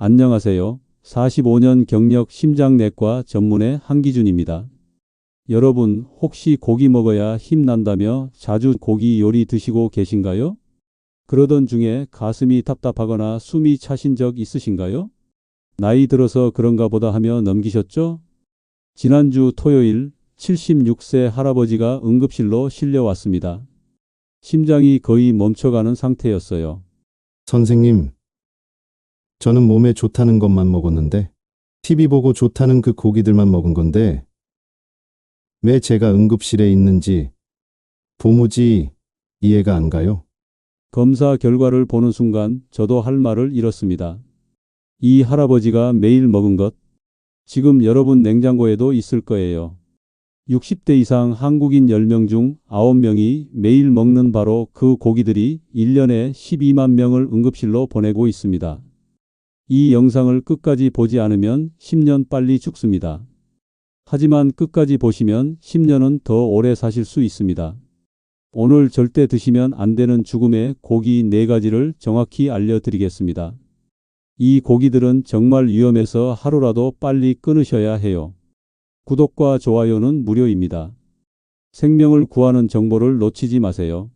안녕하세요. 45년 경력 심장내과 전문의 한기준입니다. 여러분, 혹시 고기 먹어야 힘난다며 자주 고기 요리 드시고 계신가요? 그러던 중에 가슴이 답답하거나 숨이 차신 적 있으신가요? 나이 들어서 그런가 보다 하며 넘기셨죠? 지난주 토요일 76세 할아버지가 응급실로 실려왔습니다. 심장이 거의 멈춰가는 상태였어요. 선생님, 저는 몸에 좋다는 것만 먹었는데, TV 보고 좋다는 그 고기들만 먹은 건데, 왜 제가 응급실에 있는지 도무지 이해가 안 가요. 검사 결과를 보는 순간 저도 할 말을 잃었습니다. 이 할아버지가 매일 먹은 것, 지금 여러분 냉장고에도 있을 거예요. 60대 이상 한국인 10명 중 9명이 매일 먹는 바로 그 고기들이 1년에 12만 명을 응급실로 보내고 있습니다. 이 영상을 끝까지 보지 않으면 10년 빨리 죽습니다. 하지만 끝까지 보시면 10년은 더 오래 사실 수 있습니다. 오늘 절대 드시면 안 되는 죽음의 고기 4가지를 정확히 알려드리겠습니다. 이 고기들은 정말 위험해서 하루라도 빨리 끊으셔야 해요. 구독과 좋아요는 무료입니다. 생명을 구하는 정보를 놓치지 마세요.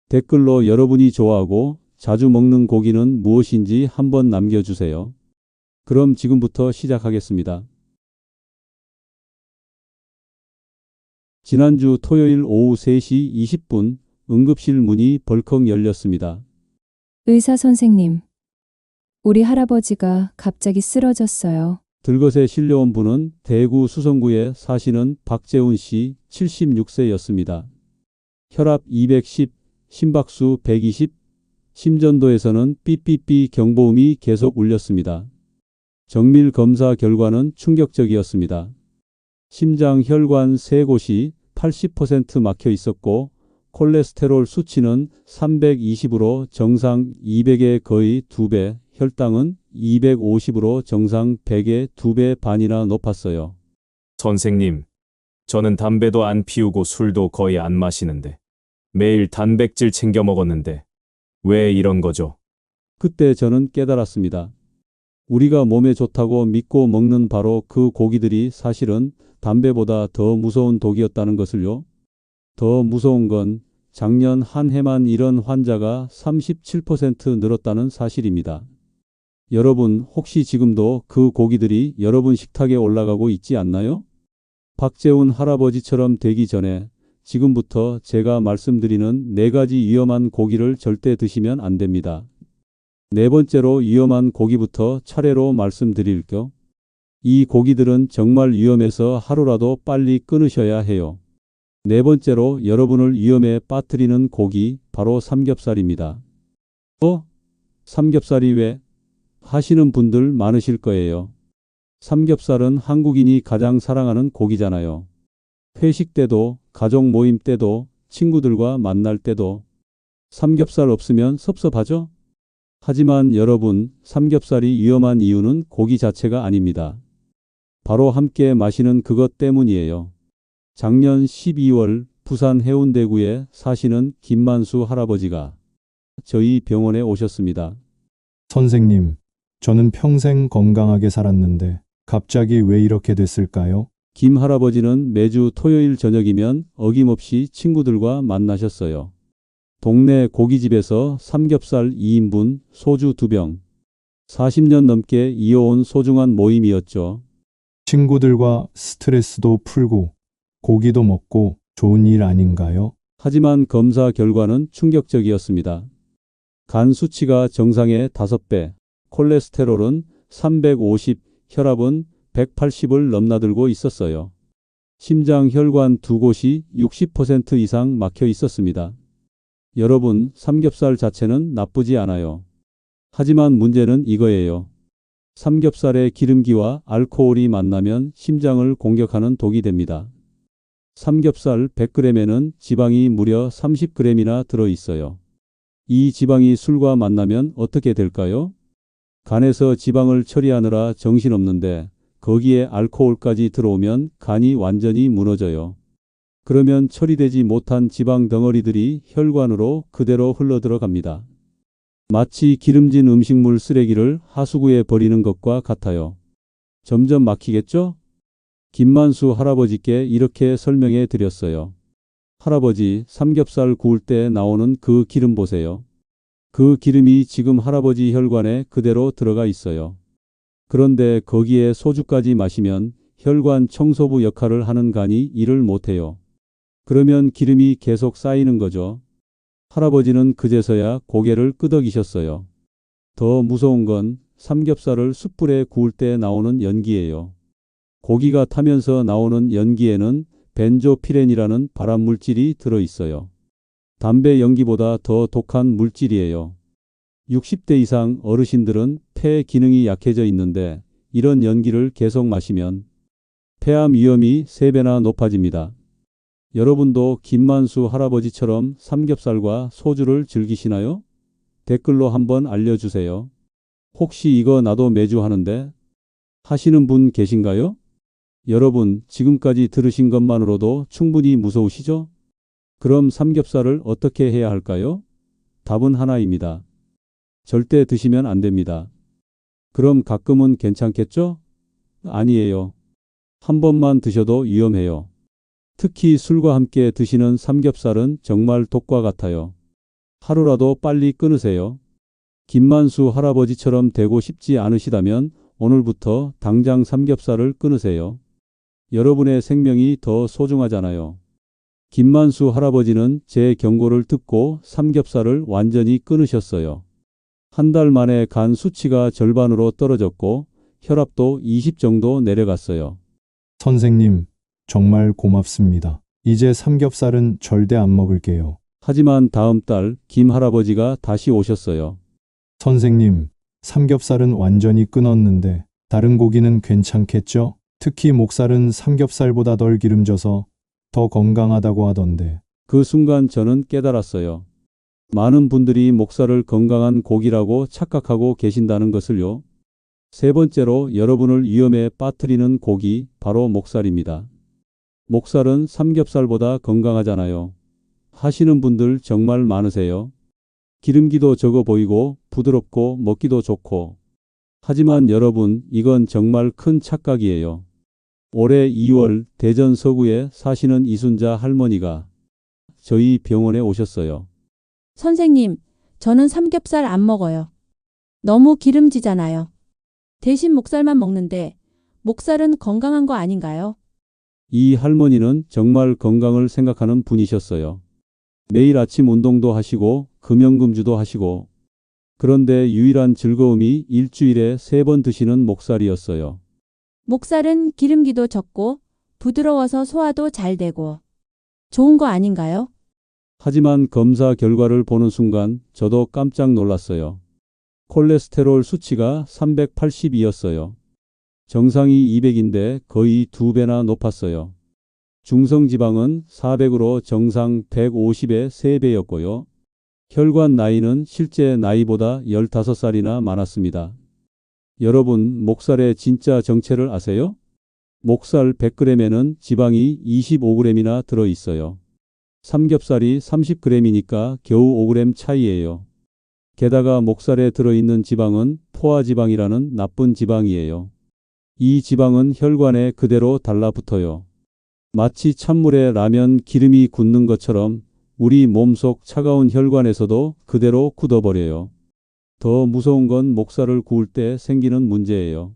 댓글로 여러분이 좋아하고 자주 먹는 고기는 무엇인지 한번 남겨주세요. 그럼 지금부터 시작하겠습니다. 지난주 토요일 오후 3시 20분 응급실 문이 벌컥 열렸습니다. 의사 선생님, 우리 할아버지가 갑자기 쓰러졌어요. 들것에 실려온 분은 대구 수성구에 사시는 박재훈 씨 76세였습니다. 혈압 210, 심박수 120, 심전도에서는 삐삐삐 경보음이 계속 울렸습니다. 정밀 검사 결과는 충격적이었습니다. 심장 혈관 3곳이 80% 막혀 있었고 콜레스테롤 수치는 320으로 정상 200의 거의 2배, 혈당은 250으로 정상 100의 2배 반이나 높았어요. 선생님, 저는 담배도 안 피우고 술도 거의 안 마시는데 매일 단백질 챙겨 먹었는데 왜 이런 거죠? 그때 저는 깨달았습니다. 우리가 몸에 좋다고 믿고 먹는 바로 그 고기들이 사실은 담배보다 더 무서운 독이었다는 것을요. 더 무서운 건 작년 한 해만 이런 환자가 37% 늘었다는 사실입니다. 여러분, 혹시 지금도 그 고기들이 여러분 식탁에 올라가고 있지 않나요? 박재훈 할아버지처럼 되기 전에 지금부터 제가 말씀드리는 4가지 위험한 고기를 절대 드시면 안 됩니다. 4번째로 위험한 고기부터 차례로 말씀드릴게요. 이 고기들은 정말 위험해서 하루라도 빨리 끊으셔야 해요. 4번째로 여러분을 위험에 빠뜨리는 고기, 바로 삼겹살입니다. 삼겹살이 왜? 하시는 분들 많으실 거예요. 삼겹살은 한국인이 가장 사랑하는 고기잖아요. 회식 때도, 가족 모임 때도, 친구들과 만날 때도 삼겹살 없으면 섭섭하죠? 하지만 여러분, 삼겹살이 위험한 이유는 고기 자체가 아닙니다. 바로 함께 마시는 그것 때문이에요. 작년 12월 부산 해운대구에 사시는 김만수 할아버지가 저희 병원에 오셨습니다. 선생님, 저는 평생 건강하게 살았는데, 갑자기 왜 이렇게 됐을까요? 김 할아버지는 매주 토요일 저녁이면 어김없이 친구들과 만나셨어요. 동네 고깃집에서 삼겹살 2인분, 소주 2병. 40년 넘게 이어온 소중한 모임이었죠. 친구들과 스트레스도 풀고, 고기도 먹고 좋은 일 아닌가요? 하지만 검사 결과는 충격적이었습니다. 간 수치가 정상의 5배, 콜레스테롤은 350, 혈압은 180을 넘나들고 있었어요. 심장 혈관 2곳이 60% 이상 막혀 있었습니다. 여러분, 삼겹살 자체는 나쁘지 않아요. 하지만 문제는 이거예요. 삼겹살의 기름기와 알코올이 만나면 심장을 공격하는 독이 됩니다. 삼겹살 100g에는 지방이 무려 30g이나 들어있어요. 이 지방이 술과 만나면 어떻게 될까요? 간에서 지방을 처리하느라 정신없는데 거기에 알코올까지 들어오면 간이 완전히 무너져요. 그러면 처리되지 못한 지방 덩어리들이 혈관으로 그대로 흘러들어갑니다. 마치 기름진 음식물 쓰레기를 하수구에 버리는 것과 같아요. 점점 막히겠죠? 김만수 할아버지께 이렇게 설명해 드렸어요. 할아버지, 삼겹살 구울 때 나오는 그 기름 보세요. 그 기름이 지금 할아버지 혈관에 그대로 들어가 있어요. 그런데 거기에 소주까지 마시면 혈관 청소부 역할을 하는 간이 일을 못해요. 그러면 기름이 계속 쌓이는 거죠. 할아버지는 그제서야 고개를 끄덕이셨어요. 더 무서운 건 삼겹살을 숯불에 구울 때 나오는 연기예요. 고기가 타면서 나오는 연기에는 벤조피렌이라는 발암물질이 들어있어요. 담배 연기보다 더 독한 물질이에요. 60대 이상 어르신들은 폐 기능이 약해져 있는데 이런 연기를 계속 마시면 폐암 위험이 3배나 높아집니다. 여러분도 김만수 할아버지처럼 삼겹살과 소주를 즐기시나요? 댓글로 한번 알려주세요. 혹시 이거 나도 매주 하는데 하시는 분 계신가요? 여러분, 지금까지 들으신 것만으로도 충분히 무서우시죠? 그럼 삼겹살을 어떻게 해야 할까요? 답은 하나입니다. 절대 드시면 안 됩니다. 그럼 가끔은 괜찮겠죠? 아니에요. 한 번만 드셔도 위험해요. 특히 술과 함께 드시는 삼겹살은 정말 독과 같아요. 하루라도 빨리 끊으세요. 김만수 할아버지처럼 되고 싶지 않으시다면 오늘부터 당장 삼겹살을 끊으세요. 여러분의 생명이 더 소중하잖아요. 김만수 할아버지는 제 경고를 듣고 삼겹살을 완전히 끊으셨어요. 한 달 만에 간 수치가 절반으로 떨어졌고 혈압도 20 정도 내려갔어요. 선생님, 정말 고맙습니다. 이제 삼겹살은 절대 안 먹을게요. 하지만 다음 달 김 할아버지가 다시 오셨어요. 선생님, 삼겹살은 완전히 끊었는데 다른 고기는 괜찮겠죠? 특히 목살은 삼겹살보다 덜 기름져서 더 건강하다고 하던데. 그 순간 저는 깨달았어요. 많은 분들이 목살을 건강한 고기라고 착각하고 계신다는 것을요. 세 번째로 여러분을 위험에 빠뜨리는 고기, 바로 목살입니다. 목살은 삼겹살보다 건강하잖아요. 하시는 분들 정말 많으세요. 기름기도 적어 보이고 부드럽고 먹기도 좋고. 하지만 여러분, 이건 정말 큰 착각이에요. 올해 2월 대전 서구에 사시는 이순자 할머니가 저희 병원에 오셨어요. 선생님, 저는 삼겹살 안 먹어요. 너무 기름지잖아요. 대신 목살만 먹는데 목살은 건강한 거 아닌가요? 이 할머니는 정말 건강을 생각하는 분이셨어요. 매일 아침 운동도 하시고 금연금주도 하시고, 그런데 유일한 즐거움이 일주일에 3번 드시는 목살이었어요. 목살은 기름기도 적고 부드러워서 소화도 잘 되고 좋은 거 아닌가요? 하지만 검사 결과를 보는 순간 저도 깜짝 놀랐어요. 콜레스테롤 수치가 380이었어요. 정상이 200인데 거의 2배나 높았어요. 중성지방은 400으로 정상 150의 3배였고요. 혈관 나이는 실제 나이보다 15살이나 많았습니다. 여러분, 목살의 진짜 정체를 아세요? 목살 100g에는 지방이 25g이나 들어있어요. 삼겹살이 30g이니까 겨우 5g 차이예요. 게다가 목살에 들어있는 지방은 포화지방이라는 나쁜 지방이에요. 이 지방은 혈관에 그대로 달라붙어요. 마치 찬물에 라면 기름이 굳는 것처럼 우리 몸속 차가운 혈관에서도 그대로 굳어버려요. 더 무서운 건 목살을 구울 때 생기는 문제예요.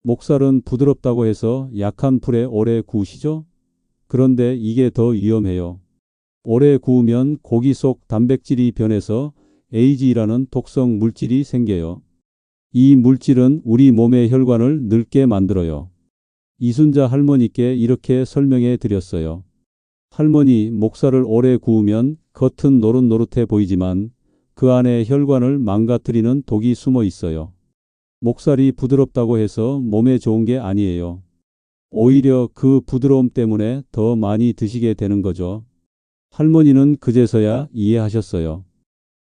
목살은 부드럽다고 해서 약한 불에 오래 구우시죠? 그런데 이게 더 위험해요. 오래 구우면 고기 속 단백질이 변해서 AGE라는 독성 물질이 생겨요. 이 물질은 우리 몸의 혈관을 늙게 만들어요. 이순자 할머니께 이렇게 설명해 드렸어요. 할머니, 목살을 오래 구우면 겉은 노릇노릇해 보이지만 그 안에 혈관을 망가뜨리는 독이 숨어 있어요. 목살이 부드럽다고 해서 몸에 좋은 게 아니에요. 오히려 그 부드러움 때문에 더 많이 드시게 되는 거죠. 할머니는 그제서야 이해하셨어요.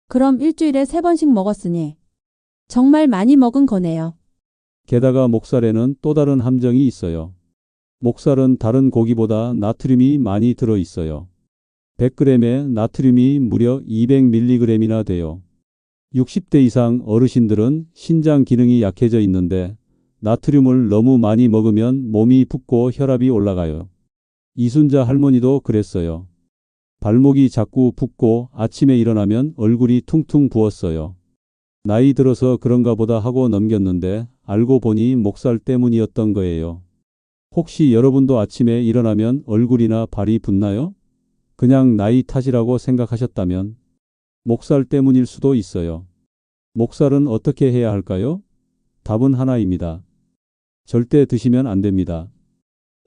그럼 일주일에 3번씩 먹었으니 정말 많이 먹은 거네요. 게다가 목살에는 또 다른 함정이 있어요. 목살은 다른 고기보다 나트륨이 많이 들어 있어요. 100g에 나트륨이 무려 200mg이나 돼요. 60대 이상 어르신들은 신장 기능이 약해져 있는데 나트륨을 너무 많이 먹으면 몸이 붓고 혈압이 올라가요. 이순자 할머니도 그랬어요. 발목이 자꾸 붓고 아침에 일어나면 얼굴이 퉁퉁 부었어요. 나이 들어서 그런가 보다 하고 넘겼는데 알고 보니 목살 때문이었던 거예요. 혹시 여러분도 아침에 일어나면 얼굴이나 발이 붓나요? 그냥 나이 탓이라고 생각하셨다면 목살 때문일 수도 있어요. 목살은 어떻게 해야 할까요? 답은 하나입니다. 절대 드시면 안 됩니다.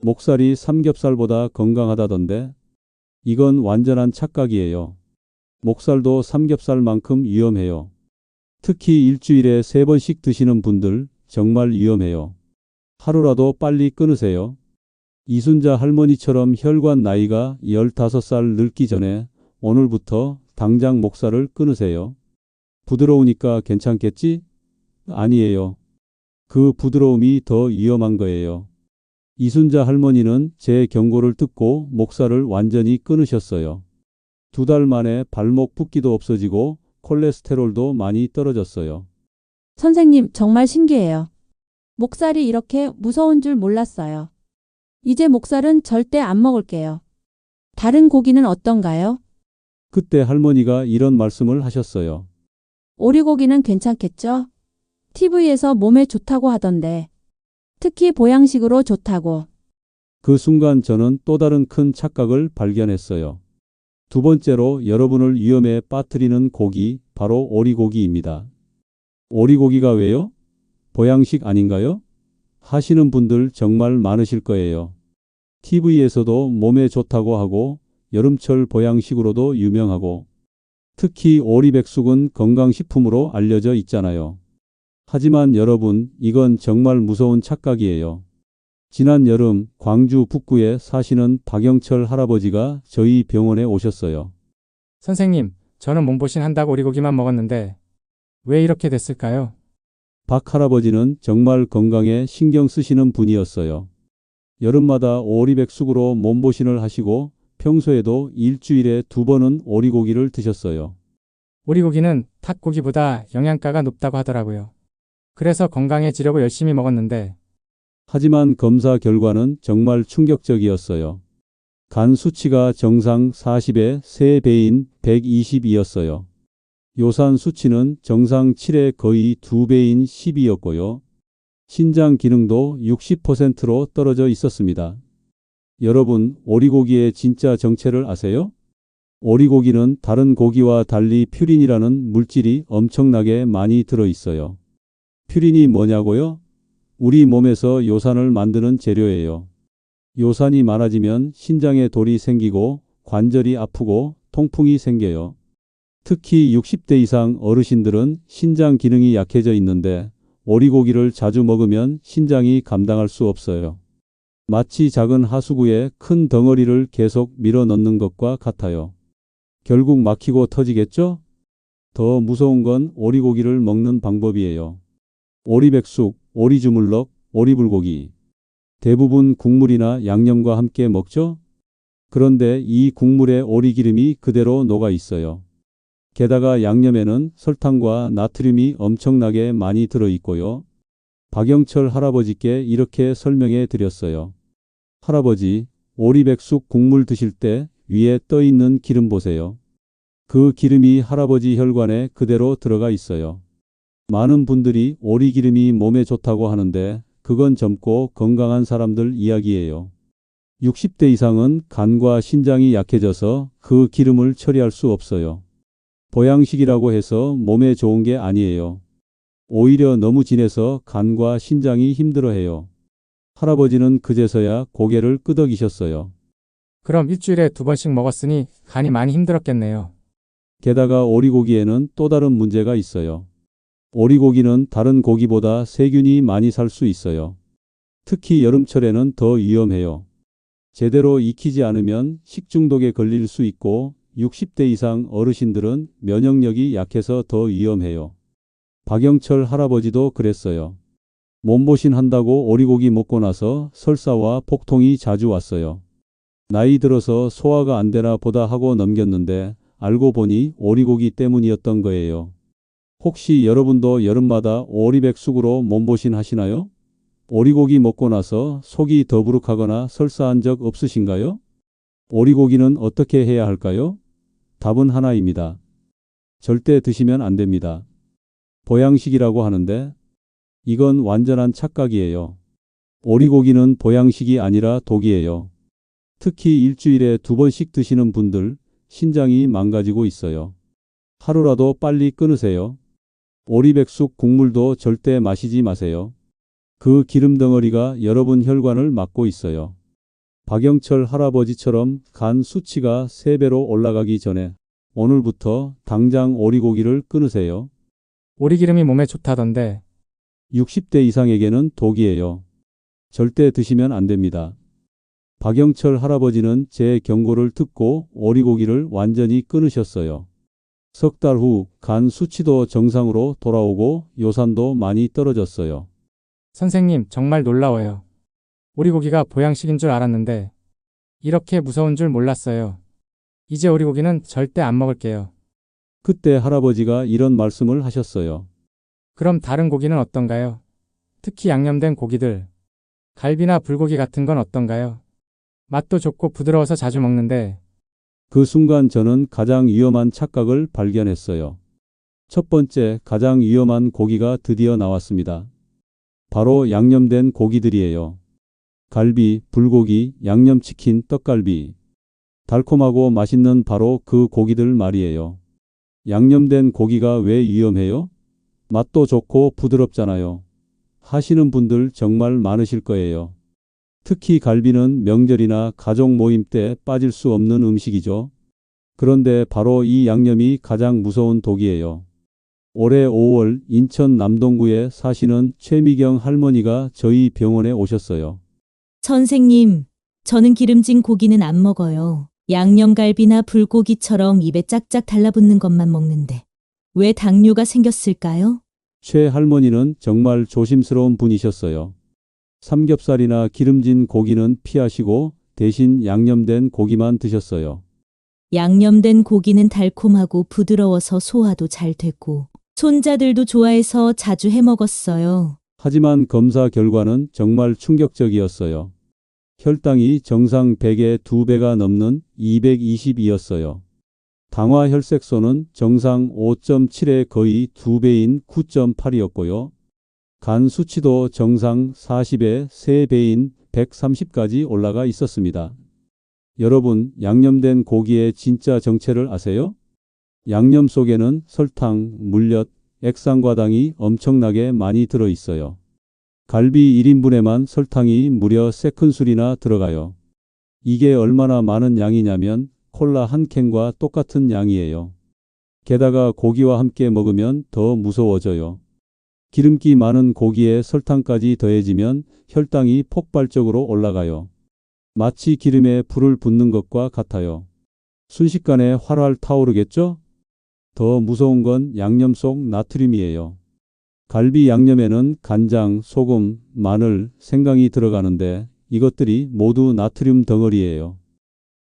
목살이 삼겹살보다 건강하다던데 이건 완전한 착각이에요. 목살도 삼겹살만큼 위험해요. 특히 일주일에 3번씩 드시는 분들 정말 위험해요. 하루라도 빨리 끊으세요. 이순자 할머니처럼 혈관 나이가 15살 늙기 전에 오늘부터 당장 목살을 끊으세요. 부드러우니까 괜찮겠지? 아니에요. 그 부드러움이 더 위험한 거예요. 이순자 할머니는 제 경고를 듣고 목살을 완전히 끊으셨어요. 2달 만에 발목 붓기도 없어지고 콜레스테롤도 많이 떨어졌어요. 선생님, 정말 신기해요. 목살이 이렇게 무서운 줄 몰랐어요. 이제 목살은 절대 안 먹을게요. 다른 고기는 어떤가요? 그때 할머니가 이런 말씀을 하셨어요. 오리고기는 괜찮겠죠? TV에서 몸에 좋다고 하던데. 특히 보양식으로 좋다고. 그 순간 저는 또 다른 큰 착각을 발견했어요. 2번째로 여러분을 위험에 빠뜨리는 고기, 바로 오리고기입니다. 오리고기가 왜요? 보양식 아닌가요? 하시는 분들 정말 많으실 거예요. TV에서도 몸에 좋다고 하고 여름철 보양식으로도 유명하고 특히 오리백숙은 건강식품으로 알려져 있잖아요. 하지만 여러분, 이건 정말 무서운 착각이에요. 지난 여름 광주 북구에 사시는 박영철 할아버지가 저희 병원에 오셨어요. 선생님, 저는 몸보신 한다고 오리고기만 먹었는데 왜 이렇게 됐을까요? 박 할아버지는 정말 건강에 신경 쓰시는 분이었어요. 여름마다 오리백숙으로 몸보신을 하시고 평소에도 일주일에 2번은 오리고기를 드셨어요. 오리고기는 닭고기보다 영양가가 높다고 하더라고요. 그래서 건강해지려고 열심히 먹었는데 하지만 검사 결과는 정말 충격적이었어요. 간 수치가 정상 40의 3배인 120이었어요. 요산 수치는 정상 7의 거의 2배인 10이었고요. 신장 기능도 60%로 떨어져 있었습니다. 여러분, 오리고기의 진짜 정체를 아세요? 오리고기는 다른 고기와 달리 퓨린이라는 물질이 엄청나게 많이 들어 있어요. 퓨린이 뭐냐고요? 우리 몸에서 요산을 만드는 재료예요. 요산이 많아지면 신장에 돌이 생기고 관절이 아프고 통풍이 생겨요. 특히 60대 이상 어르신들은 신장 기능이 약해져 있는데 오리고기를 자주 먹으면 신장이 감당할 수 없어요. 마치 작은 하수구에 큰 덩어리를 계속 밀어 넣는 것과 같아요. 결국 막히고 터지겠죠? 더 무서운 건 오리고기를 먹는 방법이에요. 오리백숙, 오리주물럭, 오리불고기. 대부분 국물이나 양념과 함께 먹죠? 그런데 이 국물에 오리기름이 그대로 녹아 있어요. 게다가 양념에는 설탕과 나트륨이 엄청나게 많이 들어 있고요. 박영철 할아버지께 이렇게 설명해 드렸어요. 할아버지, 오리백숙 국물 드실 때 위에 떠 있는 기름 보세요. 그 기름이 할아버지 혈관에 그대로 들어가 있어요. 많은 분들이 오리기름이 몸에 좋다고 하는데 그건 젊고 건강한 사람들 이야기예요. 60대 이상은 간과 신장이 약해져서 그 기름을 처리할 수 없어요. 보양식이라고 해서 몸에 좋은 게 아니에요. 오히려 너무 진해서 간과 신장이 힘들어해요. 할아버지는 그제서야 고개를 끄덕이셨어요. 그럼 일주일에 2번씩 먹었으니 간이 많이 힘들었겠네요. 게다가 오리고기에는 또 다른 문제가 있어요. 오리고기는 다른 고기보다 세균이 많이 살 수 있어요. 특히 여름철에는 더 위험해요. 제대로 익히지 않으면 식중독에 걸릴 수 있고 60대 이상 어르신들은 면역력이 약해서 더 위험해요. 박영철 할아버지도 그랬어요. 몸보신 한다고 오리고기 먹고 나서 설사와 복통이 자주 왔어요. 나이 들어서 소화가 안 되나 보다 하고 넘겼는데 알고 보니 오리고기 때문이었던 거예요. 혹시 여러분도 여름마다 오리백숙으로 몸보신 하시나요? 오리고기 먹고 나서 속이 더부룩하거나 설사한 적 없으신가요? 오리고기는 어떻게 해야 할까요? 답은 하나입니다. 절대 드시면 안 됩니다. 보양식이라고 하는데 이건 완전한 착각이에요. 오리고기는 보양식이 아니라 독이에요. 특히 일주일에 2번씩 드시는 분들 신장이 망가지고 있어요. 하루라도 빨리 끊으세요. 오리백숙 국물도 절대 마시지 마세요. 그 기름 덩어리가 여러분 혈관을 막고 있어요. 박영철 할아버지처럼 간 수치가 3배로 올라가기 전에 오늘부터 당장 오리고기를 끊으세요. 오리기름이 몸에 좋다던데 60대 이상에게는 독이에요. 절대 드시면 안 됩니다. 박영철 할아버지는 제 경고를 듣고 오리고기를 완전히 끊으셨어요. 석 달 후 간 수치도 정상으로 돌아오고 요산도 많이 떨어졌어요. 선생님 정말 놀라워요. 오리고기가 보양식인 줄 알았는데 이렇게 무서운 줄 몰랐어요. 이제 오리고기는 절대 안 먹을게요. 그때 할아버지가 이런 말씀을 하셨어요. 그럼 다른 고기는 어떤가요? 특히 양념된 고기들, 갈비나 불고기 같은 건 어떤가요? 맛도 좋고 부드러워서 자주 먹는데 그 순간 저는 가장 위험한 착각을 발견했어요. 첫 번째, 가장 위험한 고기가 드디어 나왔습니다. 바로 양념된 고기들이에요. 갈비, 불고기, 양념치킨, 떡갈비. 달콤하고 맛있는 바로 그 고기들 말이에요. 양념된 고기가 왜 위험해요? 맛도 좋고 부드럽잖아요. 하시는 분들 정말 많으실 거예요. 특히 갈비는 명절이나 가족 모임 때 빠질 수 없는 음식이죠. 그런데 바로 이 양념이 가장 무서운 독이에요. 올해 5월 인천 남동구에 사시는 최미경 할머니가 저희 병원에 오셨어요. 선생님, 저는 기름진 고기는 안 먹어요. 양념갈비나 불고기처럼 입에 짝짝 달라붙는 것만 먹는데 왜 당뇨가 생겼을까요? 최 할머니는 정말 조심스러운 분이셨어요. 삼겹살이나 기름진 고기는 피하시고 대신 양념된 고기만 드셨어요. 양념된 고기는 달콤하고 부드러워서 소화도 잘 되고 손자들도 좋아해서 자주 해 먹었어요. 하지만 검사 결과는 정말 충격적이었어요. 혈당이 정상 100의 2배가 넘는 220이었어요. 당화 혈색소는 정상 5.7의 거의 2배인 9.8이었고요. 간 수치도 정상 40의 3배인 130까지 올라가 있었습니다. 여러분, 양념된 고기의 진짜 정체를 아세요? 양념 속에는 설탕, 물엿, 액상과당이 엄청나게 많이 들어 있어요. 갈비 1인분에만 설탕이 무려 3큰술이나 들어가요. 이게 얼마나 많은 양이냐면 콜라 한 캔과 똑같은 양이에요. 게다가 고기와 함께 먹으면 더 무서워져요. 기름기 많은 고기에 설탕까지 더해지면 혈당이 폭발적으로 올라가요. 마치 기름에 불을 붓는 것과 같아요. 순식간에 활활 타오르겠죠? 더 무서운 건 양념 속 나트륨이에요. 갈비 양념에는 간장, 소금, 마늘, 생강이 들어가는데 이것들이 모두 나트륨 덩어리예요.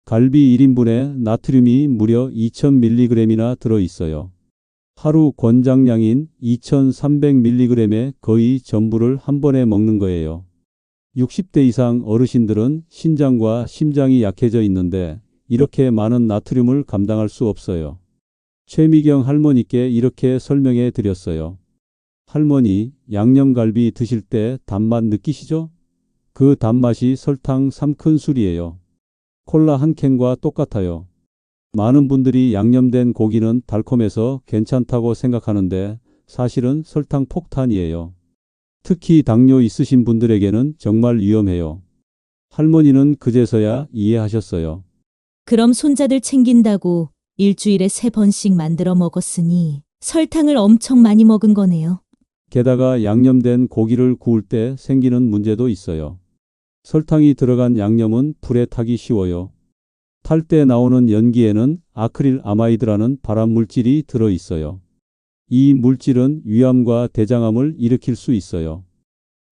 갈비 1인분에 나트륨이 무려 2000mg이나 들어있어요. 하루 권장량인 2300mg의 거의 전부를 한 번에 먹는 거예요. 60대 이상 어르신들은 신장과 심장이 약해져 있는데 이렇게 많은 나트륨을 감당할 수 없어요. 최미경 할머니께 이렇게 설명해 드렸어요. 할머니, 양념갈비 드실 때 단맛 느끼시죠? 그 단맛이 설탕 3큰술이에요. 콜라 한 캔과 똑같아요. 많은 분들이 양념된 고기는 달콤해서 괜찮다고 생각하는데 사실은 설탕 폭탄이에요. 특히 당뇨 있으신 분들에게는 정말 위험해요. 할머니는 그제서야 이해하셨어요. 그럼 손자들 챙긴다고 일주일에 3번씩 만들어 먹었으니 설탕을 엄청 많이 먹은 거네요. 게다가 양념된 고기를 구울 때 생기는 문제도 있어요. 설탕이 들어간 양념은 불에 타기 쉬워요. 탈 때 나오는 연기에는 아크릴 아마이드라는 발암 물질이 들어 있어요. 이 물질은 위암과 대장암을 일으킬 수 있어요.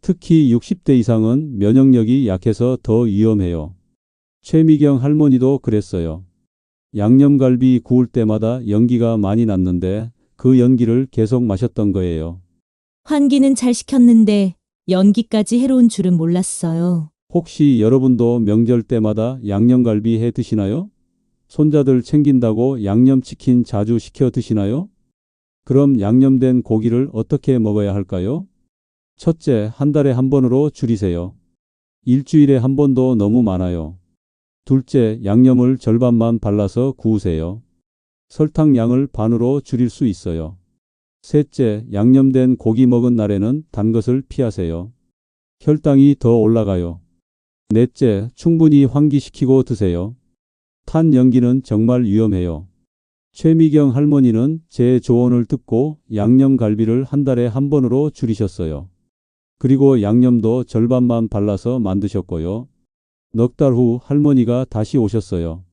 특히 60대 이상은 면역력이 약해서 더 위험해요. 최미경 할머니도 그랬어요. 양념갈비 구울 때마다 연기가 많이 났는데 그 연기를 계속 마셨던 거예요. 환기는 잘 시켰는데 연기까지 해로운 줄은 몰랐어요. 혹시 여러분도 명절 때마다 양념갈비 해 드시나요? 손자들 챙긴다고 양념치킨 자주 시켜 드시나요? 그럼 양념된 고기를 어떻게 먹어야 할까요? 첫째, 한 달에 한 번으로 줄이세요. 일주일에 한 번도 너무 많아요. 둘째, 양념을 절반만 발라서 구우세요. 설탕 양을 반으로 줄일 수 있어요. 셋째, 양념된 고기 먹은 날에는 단 것을 피하세요. 혈당이 더 올라가요. 넷째, 충분히 환기시키고 드세요. 탄 연기는 정말 위험해요. 최미경 할머니는 제 조언을 듣고 양념갈비를 한 달에 한 번으로 줄이셨어요. 그리고 양념도 절반만 발라서 만드셨고요. 넉 달 후 할머니가 다시 오셨어요.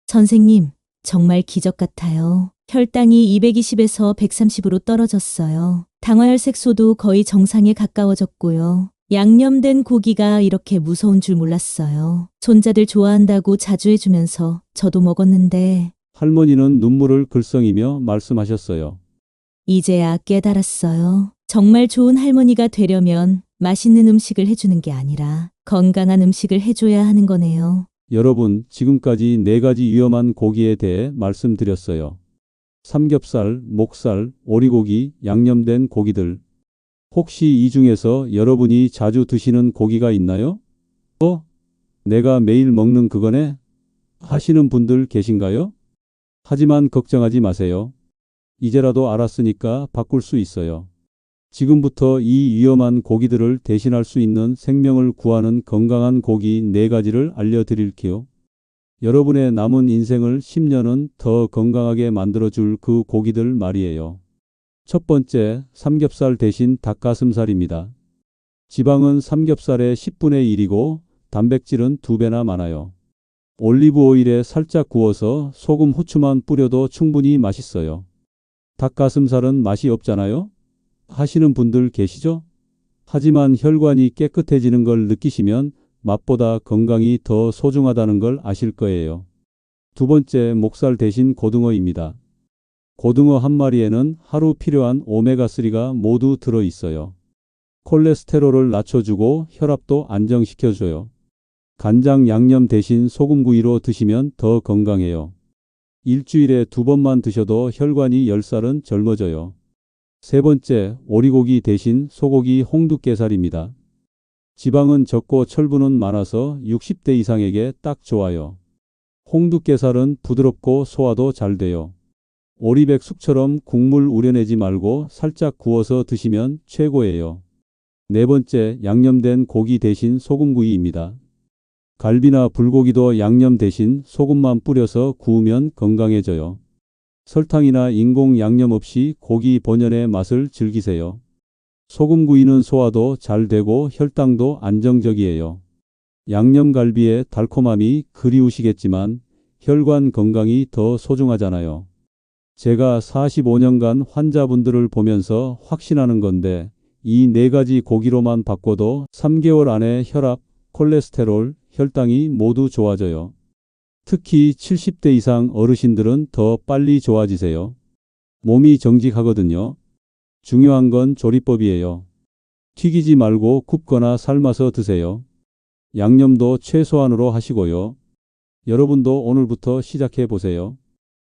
선생님, 정말 기적 같아요. 혈당이 220에서 130으로 떨어졌어요. 당화혈색소도 거의 정상에 가까워졌고요. 양념된 고기가 이렇게 무서운 줄 몰랐어요. 손자들 좋아한다고 자주 해주면서 저도 먹었는데 할머니는 눈물을 글썽이며 말씀하셨어요. 이제야 깨달았어요. 정말 좋은 할머니가 되려면 맛있는 음식을 해주는 게 아니라 건강한 음식을 해줘야 하는 거네요. 여러분, 지금까지 4가지 위험한 고기에 대해 말씀드렸어요. 삼겹살, 목살, 오리고기, 양념된 고기들. 혹시 이 중에서 여러분이 자주 드시는 고기가 있나요? 내가 매일 먹는 그거네? 하시는 분들 계신가요? 하지만 걱정하지 마세요. 이제라도 알았으니까 바꿀 수 있어요. 지금부터 이 위험한 고기들을 대신할 수 있는 생명을 구하는 건강한 고기 4가지를 알려드릴게요. 여러분의 남은 인생을 10년은 더 건강하게 만들어줄 그 고기들 말이에요. 첫 번째, 삼겹살 대신 닭가슴살입니다. 지방은 삼겹살의 10분의 1이고 단백질은 2배나 많아요. 올리브 오일에 살짝 구워서 소금, 후추만 뿌려도 충분히 맛있어요. 닭가슴살은 맛이 없잖아요? 하시는 분들 계시죠? 하지만 혈관이 깨끗해지는 걸 느끼시면 맛보다 건강이 더 소중하다는 걸 아실 거예요. 두 번째, 목살 대신 고등어입니다. 고등어 한 마리에는 하루 필요한 오메가3가 모두 들어 있어요. 콜레스테롤을 낮춰주고 혈압도 안정시켜줘요. 간장 양념 대신 소금구이로 드시면 더 건강해요. 일주일에 2번만 드셔도 혈관이 10살은 젊어져요. 세 번째, 오리고기 대신 소고기 홍두깨살입니다. 지방은 적고 철분은 많아서 60대 이상에게 딱 좋아요. 홍두깨살은 부드럽고 소화도 잘 돼요. 오리백숙처럼 국물 우려내지 말고 살짝 구워서 드시면 최고예요. 네 번째, 양념된 고기 대신 소금구이입니다. 갈비나 불고기도 양념 대신 소금만 뿌려서 구우면 건강해져요. 설탕이나 인공 양념 없이 고기 본연의 맛을 즐기세요. 소금구이는 소화도 잘 되고 혈당도 안정적이에요. 양념갈비의 달콤함이 그리우시겠지만 혈관 건강이 더 소중하잖아요. 제가 45년간 환자분들을 보면서 확신하는 건데 이 4가지 고기로만 바꿔도 3개월 안에 혈압, 콜레스테롤, 혈당이 모두 좋아져요. 특히 70대 이상 어르신들은 더 빨리 좋아지세요. 몸이 정직하거든요. 중요한 건 조리법이에요. 튀기지 말고 굽거나 삶아서 드세요. 양념도 최소한으로 하시고요. 여러분도 오늘부터 시작해 보세요.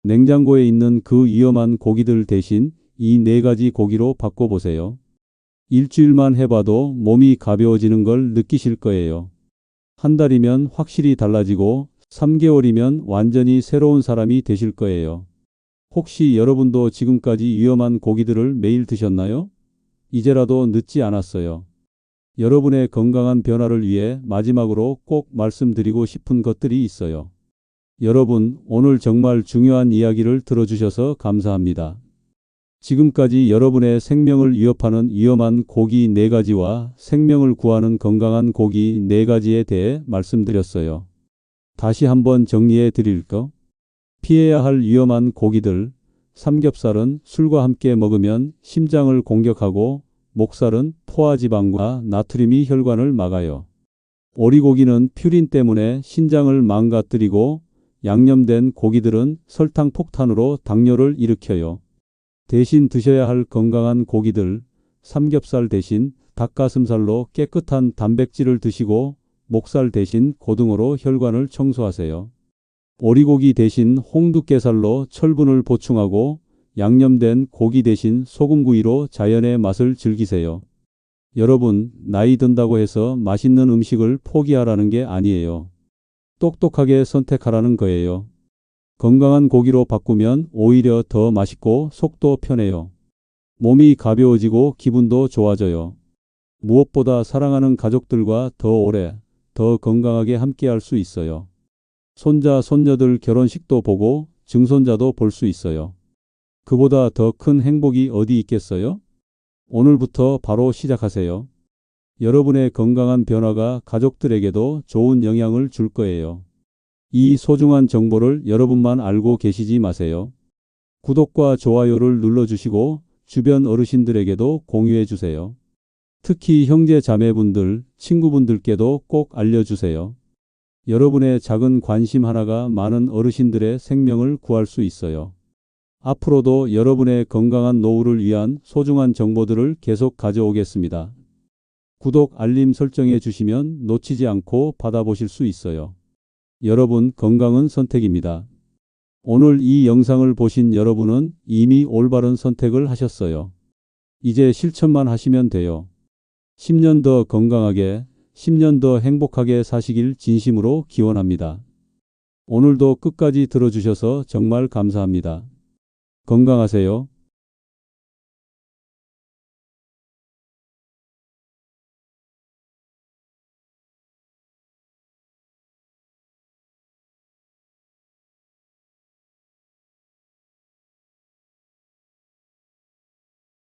냉장고에 있는 그 위험한 고기들 대신 이 4가지 고기로 바꿔보세요. 일주일만 해봐도 몸이 가벼워지는 걸 느끼실 거예요. 한 달이면 확실히 달라지고 3개월이면 완전히 새로운 사람이 되실 거예요. 혹시 여러분도 지금까지 위험한 고기들을 매일 드셨나요? 이제라도 늦지 않았어요. 여러분의 건강한 변화를 위해 마지막으로 꼭 말씀드리고 싶은 것들이 있어요. 여러분, 오늘 정말 중요한 이야기를 들어주셔서 감사합니다. 지금까지 여러분의 생명을 위협하는 위험한 고기 4가지와 생명을 구하는 건강한 고기 4가지에 대해 말씀드렸어요. 다시 한번 정리해 드릴까? 피해야 할 위험한 고기들. 삼겹살은 술과 함께 먹으면 심장을 공격하고 목살은 포화지방과 나트륨이 혈관을 막아요. 오리고기는 퓨린 때문에 신장을 망가뜨리고 양념된 고기들은 설탕 폭탄으로 당뇨를 일으켜요. 대신 드셔야 할 건강한 고기들, 삼겹살 대신 닭가슴살로 깨끗한 단백질을 드시고 목살 대신 고등어로 혈관을 청소하세요. 오리고기 대신 홍두깨살로 철분을 보충하고 양념된 고기 대신 소금구이로 자연의 맛을 즐기세요. 여러분, 나이 든다고 해서 맛있는 음식을 포기하라는 게 아니에요. 똑똑하게 선택하라는 거예요. 건강한 고기로 바꾸면 오히려 더 맛있고 속도 편해요. 몸이 가벼워지고 기분도 좋아져요. 무엇보다 사랑하는 가족들과 더 오래, 더 건강하게 함께할 수 있어요. 손자, 손녀들 결혼식도 보고 증손자도 볼 수 있어요. 그보다 더 큰 행복이 어디 있겠어요? 오늘부터 바로 시작하세요. 여러분의 건강한 변화가 가족들에게도 좋은 영향을 줄 거예요. 이 소중한 정보를 여러분만 알고 계시지 마세요. 구독과 좋아요를 눌러주시고 주변 어르신들에게도 공유해 주세요. 특히 형제 자매분들, 친구분들께도 꼭 알려주세요. 여러분의 작은 관심 하나가 많은 어르신들의 생명을 구할 수 있어요. 앞으로도 여러분의 건강한 노후를 위한 소중한 정보들을 계속 가져오겠습니다. 구독, 알림 설정해 주시면 놓치지 않고 받아보실 수 있어요. 여러분, 건강은 선택입니다. 오늘 이 영상을 보신 여러분은 이미 올바른 선택을 하셨어요. 이제 실천만 하시면 돼요. 10년 더 건강하게, 10년 더 행복하게 사시길 진심으로 기원합니다. 오늘도 끝까지 들어주셔서 정말 감사합니다. 건강하세요.